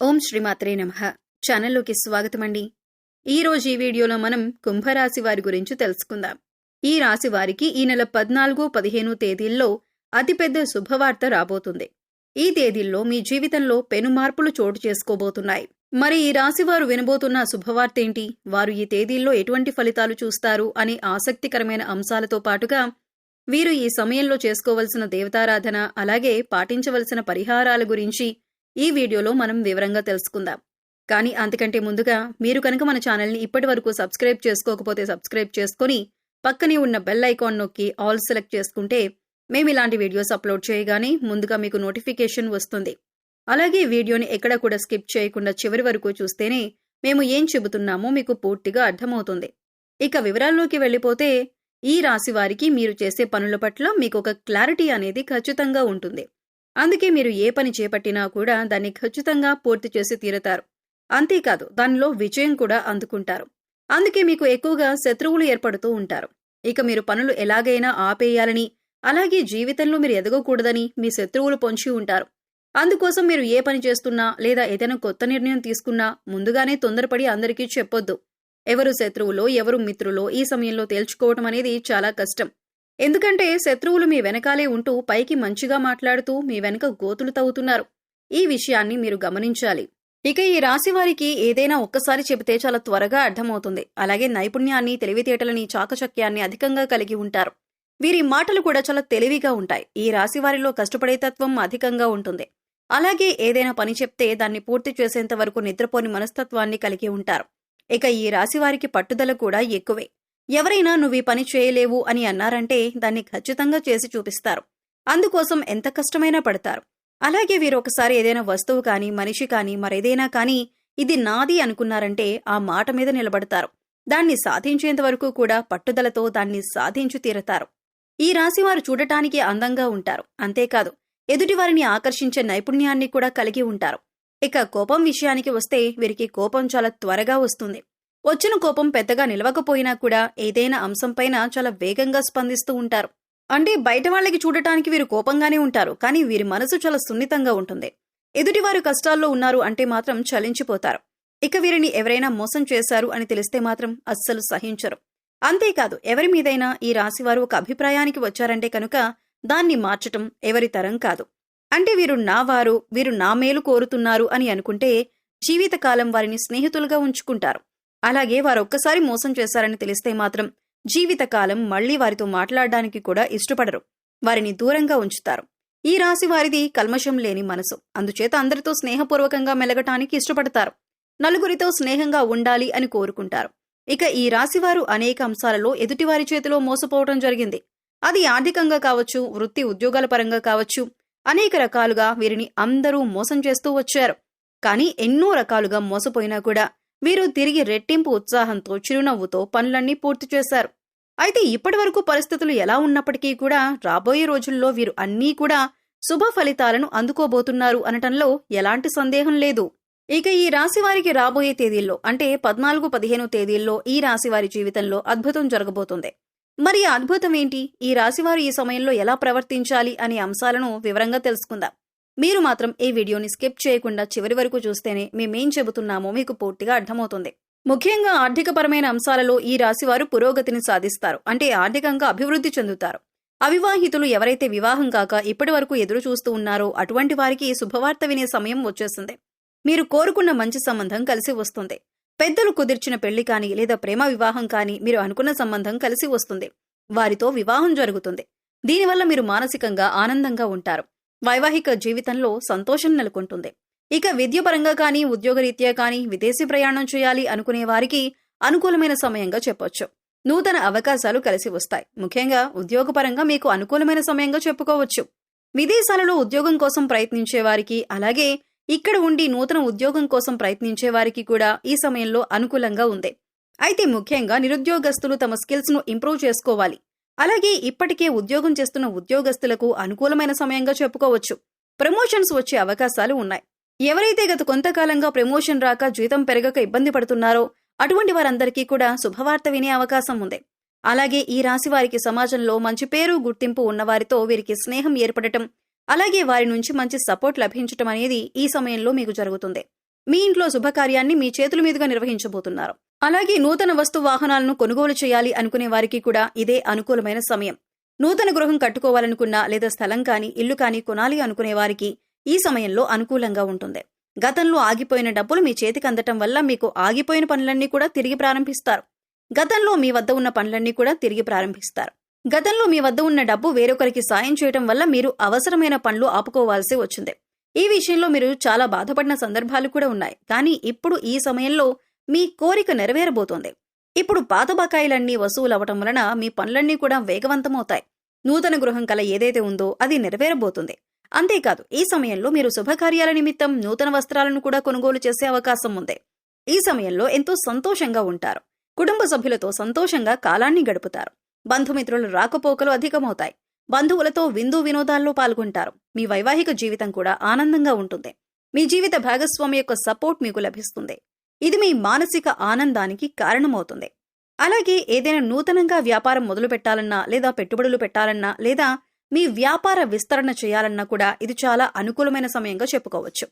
ఓం శ్రీమాత్రే నమః. ఛానల్లోకి స్వాగతమండి. ఈరోజు ఈ వీడియోలో మనం కుంభరాశి వారి గురించి తెలుసుకుందాం. ఈ రాశి వారికి ఈ నెల 14, 15 తేదీల్లో అతిపెద్ద శుభవార్త రాబోతుంది. ఈ తేదీల్లో మీ జీవితంలో పెను మార్పులు చోటు చేసుకోబోతున్నాయి. మరి ఈ రాశి వారు వినబోతున్న శుభవార్త ఏంటి? వారు ఈ తేదీల్లో ఎటువంటి ఫలితాలు చూస్తారు అనే ఆసక్తికరమైన అంశాలతో పాటుగా వీరు ఈ సమయంలో చేసుకోవలసిన దేవతారాధన, అలాగే పాటించవలసిన పరిహారాల గురించి ఈ వీడియోలో మనం వివరంగా తెలుసుకుందాం. కానీ అంతకంటే ముందుగా మీరు కనుక మన ఛానల్ని ఇప్పటి వరకు సబ్స్క్రైబ్ చేసుకోకపోతే సబ్స్క్రైబ్ చేసుకుని పక్కనే ఉన్న బెల్ ఐకాన్ నొక్కి ఆల్ సెలెక్ట్ చేసుకుంటే మేము ఇలాంటి వీడియోస్ అప్లోడ్ చేయగానే ముందుగా మీకు నోటిఫికేషన్ వస్తుంది. అలాగే వీడియోని ఎక్కడ కూడా స్కిప్ చేయకుండా చివరి వరకు చూస్తేనే మేము ఏం చెబుతున్నామో మీకు పూర్తిగా అర్థమవుతుంది. ఇక వివరాల్లోకి వెళ్ళిపోతే ఈ రాశి వారికి మీరు చేసే పనుల పట్ల మీకు ఒక క్లారిటీ అనేది ఖచ్చితంగా ఉంటుంది. అందుకే మీరు ఏ పని చేపట్టినా కూడా దాన్ని ఖచ్చితంగా పూర్తి చేసి తీరతారు. అంతేకాదు దానిలో విజయం కూడా అందుకుంటారు. అందుకే మీకు ఎక్కువగా శత్రువులు ఏర్పడుతూ ఉంటారు. ఇక మీరు పనులు ఎలాగైనా ఆపేయాలని, అలాగే జీవితంలో మీరు ఎదగకూడదని మీ శత్రువులు పొంచి ఉంటారు. అందుకోసం మీరు ఏ పని చేస్తున్నా లేదా ఏదైనా కొత్త నిర్ణయం తీసుకున్నా ముందుగానే తొందరపడి అందరికీ చెప్పొద్దు. ఎవరు శత్రువులో ఎవరు మిత్రులో ఈ సమయంలో తేల్చుకోవటం అనేది చాలా కష్టం. ఎందుకంటే శత్రువులు మీ వెనకాలే ఉంటూ పైకి మంచిగా మాట్లాడుతూ మీ వెనక గోతులు తవ్వుతున్నారు. ఈ విషయాన్ని మీరు గమనించాలి. ఇక ఈ రాశి వారికి ఏదైనా ఒక్కసారి చెబితే చాలా త్వరగా అర్థమవుతుంది. అలాగే నైపుణ్యాన్ని, తెలివితేటలని, చాకచక్యాన్ని అధికంగా కలిగి ఉంటారు. వీరి మాటలు కూడా చాలా తెలివిగా ఉంటాయి. ఈ రాశి వారిలో కష్టపడే తత్వం అధికంగా ఉంటుంది. అలాగే ఏదైనా పని చెప్తే దాన్ని పూర్తి చేసేంత వరకు నిద్రపోని మనస్తత్వాన్ని కలిగి ఉంటారు. ఇక ఈ రాశి వారికి పట్టుదల కూడా ఎక్కువే. ఎవరైనా నువ్వు ఈ పని చేయలేవు అని అన్నారంటే దాన్ని ఖచ్చితంగా చేసి చూపిస్తారు. అందుకోసం ఎంత కష్టమైనా పడతారు. అలాగే వీరు ఒకసారి ఏదైనా వస్తువు కానీ, మనిషి కానీ, మరేదైనా కానీ ఇది నాది అనుకున్నారంటే ఆ మాట మీద నిలబడతారు. దాన్ని సాధించేంత వరకు కూడా పట్టుదలతో దాన్ని సాధించి తీరతారు. ఈ రాశివారు చూడటానికి అందంగా ఉంటారు. అంతేకాదు ఎదుటివారిని ఆకర్షించే నైపుణ్యాన్ని కూడా కలిగి ఉంటారు. ఇక కోపం విషయానికి వస్తే వీరికి కోపం చాలా త్వరగా వస్తుంది. వచ్చిన కోపం పెద్దగా నిలవకపోయినా కూడా ఏదైనా అంశంపైన చాలా వేగంగా స్పందిస్తూ ఉంటారు. అంటే బయట వాళ్ళకి చూడటానికి వీరు కోపంగానే ఉంటారు, కానీ వీరి మనసు చాలా సున్నితంగా ఉంటుంది. ఎదుటివారు కష్టాల్లో ఉన్నారు అంటే మాత్రం చలించిపోతారు. ఇక వీరిని ఎవరైనా మోసం చేశారు అని తెలిస్తే మాత్రం అస్సలు సహించరు. అంతేకాదు ఎవరి మీదైనా ఈ రాశివారు ఒక అభిప్రాయానికి వచ్చారంటే కనుక దాన్ని మార్చటం ఎవరి తరం కాదు. అంటే వీరు నా వారు, వీరు నా మేలు కోరుతున్నారు అని అనుకుంటే జీవితకాలం వారిని స్నేహితులుగా ఉంచుకుంటారు. అలాగే వారొక్కసారి మోసం చేశారని తెలిస్తే మాత్రం జీవితకాలం మళ్లీ వారితో మాట్లాడడానికి కూడా ఇష్టపడరు. వారిని దూరంగా ఉంచుతారు. ఈ రాశి వారిది కల్మషం లేని మనసు. అందుచేత అందరితో స్నేహపూర్వకంగా మెలగటానికి ఇష్టపడతారు. నలుగురితో స్నేహంగా ఉండాలి అని కోరుకుంటారు. ఇక ఈ రాశివారు అనేక అంశాలలో ఎదుటివారి చేతిలో మోసపోవటం జరిగింది. అది ఆర్థికంగా కావచ్చు, వృత్తి ఉద్యోగాల పరంగా కావచ్చు, అనేక రకాలుగా వీరిని అందరూ మోసం చేస్తూ వచ్చారు. కానీ ఎన్నో రకాలుగా మోసపోయినా కూడా వీరు తిరిగి రెట్టింపు ఉత్సాహంతో, చిరునవ్వుతో పనులన్నీ పూర్తి చేశారు. అయితే ఇప్పటి వరకు పరిస్థితులు ఎలా ఉన్నప్పటికీ కూడా రాబోయే రోజుల్లో వీరు అన్నీ కూడా శుభ ఫలితాలను అందుకోబోతున్నారు అనటంలో ఎలాంటి సందేహం లేదు. ఇక ఈ రాశివారికి రాబోయే తేదీల్లో అంటే 14, 15 తేదీల్లో ఈ రాశివారి జీవితంలో అద్భుతం జరగబోతుంది. మరి ఆ అద్భుతం ఏంటి? ఈ రాశివారు ఈ సమయంలో ఎలా ప్రవర్తించాలి అనే అంశాలను వివరంగా తెలుసుకుందాం. మీరు మాత్రం ఈ వీడియోని స్కిప్ చేయకుండా చివరి వరకు చూస్తేనే మేమేం చెబుతున్నామో మీకు పూర్తిగా అర్థమవుతుంది. ముఖ్యంగా ఆర్థికపరమైన అంశాలలో ఈ రాశివారు పురోగతిని సాధిస్తారు. అంటే ఆర్థికంగా అభివృద్ధి చెందుతారు. అవివాహితులు ఎవరైతే వివాహం కాక ఇప్పటి వరకు ఎదురు చూస్తూ ఉన్నారో అటువంటి వారికి శుభవార్త వినే సమయం వచ్చేసింది. మీరు కోరుకున్న మంచి సంబంధం కలిసి వస్తుంది. పెద్దలు కుదిర్చిన పెళ్లి కానీ లేదా ప్రేమ వివాహం కానీ మీరు అనుకున్న సంబంధం కలిసి వస్తుంది. వారితో వివాహం జరుగుతుంది. దీనివల్ల మీరు మానసికంగా ఆనందంగా ఉంటారు. వైవాహిక జీవితంలో సంతోషం నెలకొంటుంది. ఇక విద్యపరంగా కానీ, ఉద్యోగరీత్యా కానీ విదేశీ ప్రయాణం చేయాలి అనుకునే వారికి అనుకూలమైన సమయంగా చెప్పొచ్చు. నూతన అవకాశాలు కలిసి వస్తాయి. ముఖ్యంగా ఉద్యోగపరంగా మీకు అనుకూలమైన సమయంగా చెప్పుకోవచ్చు. విదేశాలలో ఉద్యోగం కోసం ప్రయత్నించే వారికి, అలాగే ఇక్కడ ఉండి నూతన ఉద్యోగం కోసం ప్రయత్నించే వారికి కూడా ఈ సమయంలో అనుకూలంగా ఉంది. అయితే ముఖ్యంగా నిరుద్యోగస్తులు తమ స్కిల్స్ ను ఇంప్రూవ్ చేసుకోవాలి. అలాగే ఇప్పటికే ఉద్యోగం చేస్తున్న ఉద్యోగస్తులకు అనుకూలమైన సమయంగా చెప్పుకోవచ్చు. ప్రమోషన్స్ వచ్చే అవకాశాలు ఉన్నాయి. ఎవరైతే గత కొంతకాలంగా ప్రమోషన్ రాక జీతం పెరగక ఇబ్బంది పడుతున్నారో అటువంటి వారందరికీ కూడా శుభవార్త వినే అవకాశం ఉంది. అలాగే ఈ రాశి వారికి సమాజంలో మంచి పేరు, గుర్తింపు ఉన్నవారితో వీరికి స్నేహం ఏర్పడటం, అలాగే వారి నుంచి మంచి సపోర్ట్ లభించటం అనేది ఈ సమయంలో మీకు జరుగుతుంది. మీ ఇంట్లో శుభకార్యాన్ని మీ చేతుల మీదుగా నిర్వహించబోతున్నారు. అలాగే నూతన వస్తు వాహనాలను కొనుగోలు చేయాలి అనుకునే వారికి కూడా ఇదే అనుకూలమైన సమయం. నూతన గృహం కట్టుకోవాలనుకున్నా లేదా స్థలం కానీ ఇల్లు కానీ కొనాలి అనుకునే వారికి ఈ సమయంలో అనుకూలంగా ఉంటుంది. గతంలో ఆగిపోయిన డబ్బులు మీ చేతికి అందటం వల్ల మీకు ఆగిపోయిన పనులన్నీ కూడా తిరిగి ప్రారంభిస్తారు. గతంలో మీ వద్ద ఉన్న పనులన్నీ కూడా తిరిగి ప్రారంభిస్తారు. గతంలో మీ వద్ద ఉన్న డబ్బు వేరొకరికి సాయం చేయటం వల్ల మీరు అవసరమైన పనులు ఆపుకోవాల్సి వచ్చింది. ఈ విషయంలో మీరు చాలా బాధపడిన సందర్భాలు కూడా ఉన్నాయి. కానీ ఇప్పుడు ఈ సమయంలో మీ కోరిక నెరవేరబోతోంది. ఇప్పుడు పాత బకాయిలన్నీ వసూలవటం వలన మీ పనులన్నీ కూడా వేగవంతమవుతాయి. నూతన గృహం కల ఏదైతే ఉందో అది నెరవేరబోతుంది. అంతేకాదు ఈ సమయంలో మీరు శుభకార్యాల నిమిత్తం నూతన వస్త్రాలను కూడా కొనుగోలు చేసే అవకాశం ఉంది. ఈ సమయంలో ఎంతో సంతోషంగా ఉంటారు. కుటుంబ సభ్యులతో సంతోషంగా కాలాన్ని గడుపుతారు. బంధుమిత్రుల రాకపోకలు అధికమవుతాయి. బంధువులతో విందు వినోదాల్లో పాల్గొంటారు. మీ వైవాహిక జీవితం కూడా ఆనందంగా ఉంటుంది. మీ జీవిత భాగస్వామి యొక్క సపోర్ట్ మీకు లభిస్తుంది. ఇది మీ మానసిక ఆనందానికి కారణమవుతుంది. అలాగే ఏదైనా నూతనంగా వ్యాపారం మొదలు పెట్టాలన్నా లేదా పెట్టుబడులు పెట్టాలన్నా లేదా మీ వ్యాపార విస్తరణ చేయాలన్నా కూడా ఇది చాలా అనుకూలమైన సమయంగా చెప్పుకోవచ్చు.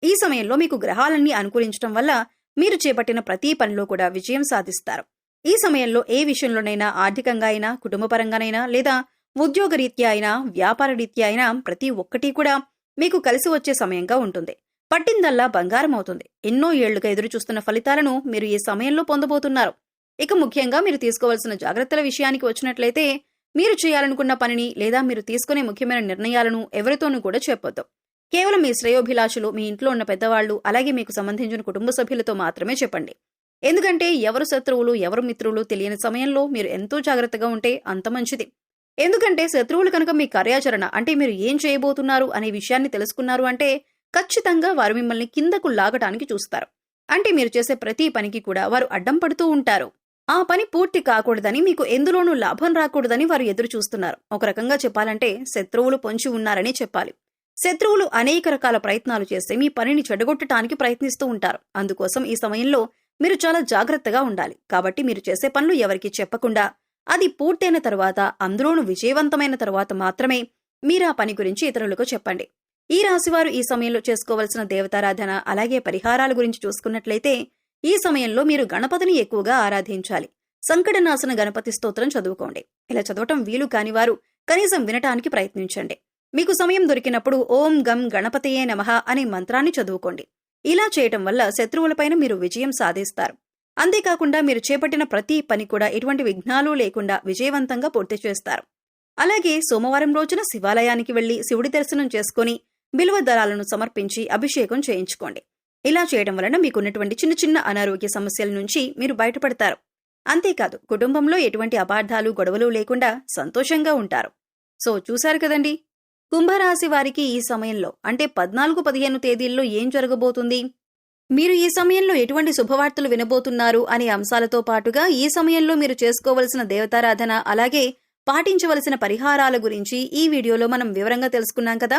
ఈ సమయంలో మీకు గ్రహాలన్నీ అనుకూలించడం వల్ల మీరు చేపట్టిన ప్రతి పనిలో కూడా విజయం సాధిస్తారు. ఈ సమయంలో ఏ విషయంలోనైనా ఆర్థికంగా అయినా కుటుంబపరంగానైనా లేదా ఉద్యోగరీత్యా అయినా వ్యాపార రీత్యా అయినా ప్రతి ఒక్కటి కూడా మీకు కలిసి వచ్చే సమయంగా ఉంటుంది. పట్టిందల్లా బంగారం అవుతుంది. ఎన్నో ఏళ్లుగా ఎదురుచూస్తున్న ఫలితాలను మీరు ఈ సమయంలో పొందబోతున్నారు. ఇక ముఖ్యంగా మీరు తీసుకోవాల్సిన జాగ్రత్తల విషయానికి వచ్చినట్లయితే మీరు చేయాలనుకున్న పనిని లేదా మీరు తీసుకునే ముఖ్యమైన నిర్ణయాలను ఎవరితోనూ కూడా చెప్పొద్దు. కేవలం మీ శ్రేయోభిలాషులు, మీ ఇంట్లో ఉన్న పెద్దవాళ్లు, అలాగే మీకు సంబంధించిన కుటుంబ సభ్యులతో మాత్రమే చెప్పండి. ఎందుకంటే ఎవరు శత్రువులు ఎవరు మిత్రులు తెలియని సమయంలో మీరు ఎంతో జాగ్రత్తగా ఉంటే అంత మంచిది. ఎందుకంటే శత్రువులు కనుక మీ కార్యాచరణ అంటే మీరు ఏం చేయబోతున్నారు అనే విషయాన్ని తెలుసుకున్నారు అంటే ఖచ్చితంగా వారు మిమ్మల్ని కిందకు లాగటానికి చూస్తారు. అంటే మీరు చేసే ప్రతి పనికి కూడా వారు అడ్డం పడుతూ ఉంటారు. ఆ పని పూర్తి కాకూడదని, మీకు ఎందులోనూ లాభం రాకూడదని వారు ఎదురు చూస్తున్నారు. ఒక రకంగా చెప్పాలంటే శత్రువులు పొంచి ఉన్నారని చెప్పాలి. శత్రువులు అనేక రకాల ప్రయత్నాలు చేసి మీ పనిని చెడగొట్టడానికి ప్రయత్నిస్తూ ఉంటారు. అందుకోసం ఈ సమయంలో మీరు చాలా జాగ్రత్తగా ఉండాలి. కాబట్టి మీరు చేసే పనులు ఎవరికి చెప్పకుండా అది పూర్తయిన తర్వాత, అందులోనూ విజయవంతమైన తర్వాత మాత్రమే మీరు ఆ పని గురించి ఇతరులకు చెప్పండి. ఈ రాశివారు ఈ సమయంలో చేసుకోవలసిన దేవతారాధన అలాగే పరిహారాల గురించి చూసుకున్నట్లయితే ఈ సమయంలో మీరు గణపతిని ఎక్కువగా ఆరాధించాలి. సంకటనాశన గణపతి స్తోత్రం చదువుకోండి. ఇలా చదవటం వీలు కానివారు కనీసం వినటానికి ప్రయత్నించండి. మీకు సమయం దొరికినప్పుడు ఓం గం గణపతయే నమః అనే మంత్రాన్ని చదువుకోండి. ఇలా చేయటం వల్ల శత్రువులపైన మీరు విజయం సాధిస్తారు. అంతేకాకుండా మీరు చేపట్టిన ప్రతి పని కూడా ఎటువంటి విఘ్నాలు లేకుండా విజయవంతంగా పూర్తి చేస్తారు. అలాగే సోమవారం రోజున శివాలయానికి వెళ్లి శివుడి దర్శనం చేసుకుని బిల్వ దళాలను సమర్పించి అభిషేకం చేయించుకోండి. ఇలా చేయడం వలన మీకున్నటువంటి చిన్న చిన్న అనారోగ్య సమస్యల నుంచి మీరు బయటపడతారు. అంతేకాదు కుటుంబంలో ఎటువంటి అపార్థాలు గొడవలు లేకుండా సంతోషంగా ఉంటారు. సో చూశారు కదండి, కుంభరాశి వారికి ఈ సమయంలో అంటే 14-15 తేదీల్లో ఏం జరగబోతుంది, మీరు ఈ సమయంలో ఎటువంటి శుభవార్తలు వినబోతున్నారు అనే అంశాలతో పాటుగా ఈ సమయంలో మీరు చేసుకోవలసిన దేవతారాధన అలాగే పాటించవలసిన పరిహారాల గురించి ఈ వీడియోలో మనం వివరంగా తెలుసుకున్నాం కదా.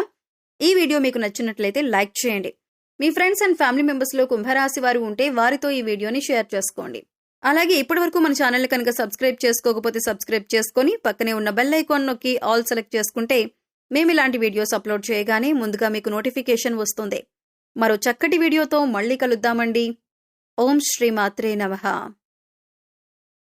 ఈ వీడియో మీకు నచ్చినట్లయితే లైక్ చేయండి. మీ ఫ్రెండ్స్ అండ్ ఫ్యామిలీ మెంబర్స్లో కుంభరాశి వారు ఉంటే వారితో ఈ వీడియోని షేర్ చేసుకోండి. అలాగే ఇప్పటివరకు మన ఛానల్ కనుక సబ్స్క్రైబ్ చేసుకోకపోతే సబ్స్క్రైబ్ చేసుకుని పక్కనే ఉన్న బెల్ ఐకాన్ నొక్కి ఆల్ సెలెక్ట్ చేసుకుంటే మేము ఇలాంటి వీడియోస్ అప్లోడ్ చేయగానే ముందుగా మీకు నోటిఫికేషన్ వస్తుంది. మరో చక్కటి వీడియోతో మళ్ళీ కలుద్దామండి. ఓం శ్రీ మాత్రే నమః.